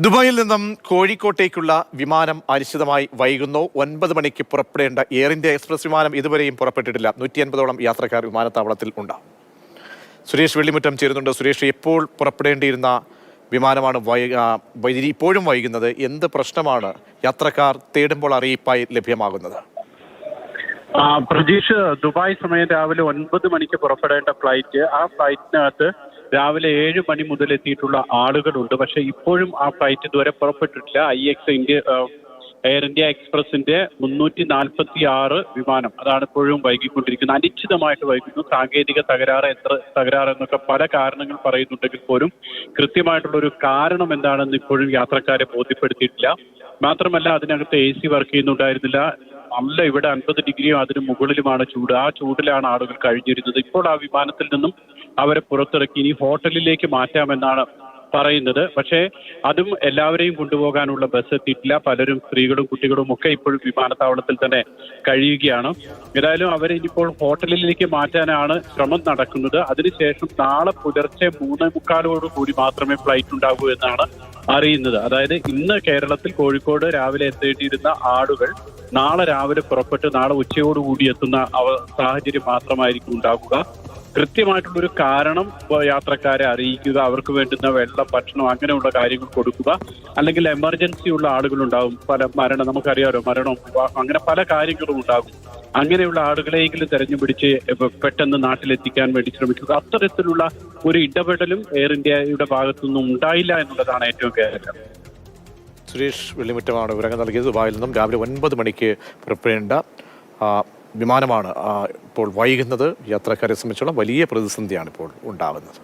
ദുബായിൽ നിന്നും കോഴിക്കോട്ടേക്കുള്ള വിമാനം അനിശ്ചിതമായി വൈകുന്നു. 9 മണിക്ക് പുറപ്പെടേണ്ട എയർ ഇന്ത്യ എക്സ്പ്രസ് വിമാനം ഇതുവരെയും പുറപ്പെട്ടിട്ടില്ല. 150ഓളം യാത്രക്കാർ വിമാനത്താവളത്തിൽ ഉണ്ട്. സുരേഷ് വെള്ളിമുറ്റം ചേരുന്നുണ്ട്. സുരേഷ്, എപ്പോൾ പുറപ്പെടേണ്ടിയിരുന്ന വിമാനമാണ് ഇപ്പോഴും വൈകുന്നത്? എന്ത് പ്രശ്നമാണ് യാത്രക്കാർ തേടുമ്പോൾ അറിയിപ്പായി ലഭ്യമാകുന്നത്? പ്രജീഷ്, ദുബായ് സമയം രാവിലെ 9 മണിക്ക് പുറപ്പെടേണ്ട ഫ്ലൈറ്റ്, ആ ഫ്ലൈറ്റിനകത്ത് രാവിലെ 7 മണി മുതൽ എത്തിയിട്ടുള്ള ആളുകളുണ്ട്. പക്ഷെ ഇപ്പോഴും ആ ഫ്ലൈറ്റ് ഇതുവരെ പുറപ്പെട്ടിട്ടില്ല. എയർ ഇന്ത്യ എക്സ്പ്രസിന്റെ 346 വിമാനം, അതാണ് ഇപ്പോഴും വൈകിക്കൊണ്ടിരിക്കുന്നത്. അനിശ്ചിതമായിട്ട് വൈകുന്നു. സാങ്കേതിക തകരാറെന്നൊക്കെ പല കാരണങ്ങൾ പറയുന്നുണ്ടെങ്കിൽ പോലും കൃത്യമായിട്ടുള്ള ഒരു കാരണം എന്താണെന്ന് ഇപ്പോഴും യാത്രക്കാരെ ബോധ്യപ്പെടുത്തിയിട്ടില്ല. മാത്രമല്ല, അതിനകത്ത് AC വർക്ക് ചെയ്യുന്നുണ്ടായിരുന്നില്ല. നല്ല ഇവിടെ 50 ഡിഗ്രിയും അതിന് മുകളിലുമാണ് ചൂട്. ആ ചൂടിലാണ് ആളുകൾ കഴിഞ്ഞിരുന്നത്. ഇപ്പോൾ ആ വിമാനത്തിൽ നിന്നും അവരെ പുറത്തിറക്കി ഇനി ഹോട്ടലിലേക്ക് മാറ്റാമെന്നാണ് പറയുന്നത്. പക്ഷേ അതും എല്ലാവരെയും കൊണ്ടുപോകാനുള്ള ബസ് എത്തിയിട്ടില്ല. പലരും, സ്ത്രീകളും കുട്ടികളും ഒക്കെ ഇപ്പോഴും വിമാനത്താവളത്തിൽ തന്നെ കഴിയുകയാണ്. ഏതായാലും അവരെ ഇനിയിപ്പോൾ ഹോട്ടലിലേക്ക് മാറ്റാനാണ് ശ്രമം നടക്കുന്നത്. അതിനുശേഷം നാളെ പുലർച്ചെ 3:45 കൂടി മാത്രമേ ഫ്ലൈറ്റ് ഉണ്ടാകൂ എന്നാണ് അറിയുന്നത്. അതായത് ഇന്ന് കേരളത്തിൽ കോഴിക്കോട് രാവിലെ എത്തേണ്ടിയിരുന്ന ആളുകൾ നാളെ രാവിലെ പുറപ്പെട്ട് നാളെ ഉച്ചയോടുകൂടി എത്തുന്ന സാഹചര്യം മാത്രമായിരിക്കും ഉണ്ടാകുക. കൃത്യമായിട്ടുള്ളൊരു കാരണം യാത്രക്കാരെ അറിയിക്കുക, അവർക്ക് വേണ്ടുന്ന വെള്ളം, ഭക്ഷണം, അങ്ങനെയുള്ള കാര്യങ്ങൾ കൊടുക്കുക. അല്ലെങ്കിൽ എമർജൻസി ഉള്ള ആളുകളുണ്ടാകും, നമുക്കറിയാമല്ലോ, മരണവും വിവാഹം, അങ്ങനെ പല കാര്യങ്ങളും ഉണ്ടാകും. അങ്ങനെയുള്ള ആളുകളെയെങ്കിലും തെരഞ്ഞുപിടിച്ച് പെട്ടെന്ന് നാട്ടിലെത്തിക്കാൻ വേണ്ടി ശ്രമിക്കുക. അത്തരത്തിലുള്ള ഒരു ഇടപെടലും എയർ ഇന്ത്യയുടെ ഭാഗത്തുനിന്നും ഉണ്ടായില്ല എന്നുള്ളതാണ് ഏറ്റവും കേരളം. സുരേഷ് വെള്ളിമുറ്റമാണ് വിവരങ്ങൾ നൽകിയത്. ദുബായിൽ നിന്നും രാവിലെ 9 മണിക്ക് പുറപ്പെടേണ്ട വിമാനമാണ് ഇപ്പോൾ വൈകുന്നത്. യാത്രക്കാരെ സംബന്ധിച്ചുള്ള വലിയ പ്രതിസന്ധിയാണ് ഇപ്പോൾ ഉണ്ടാകുന്നത്.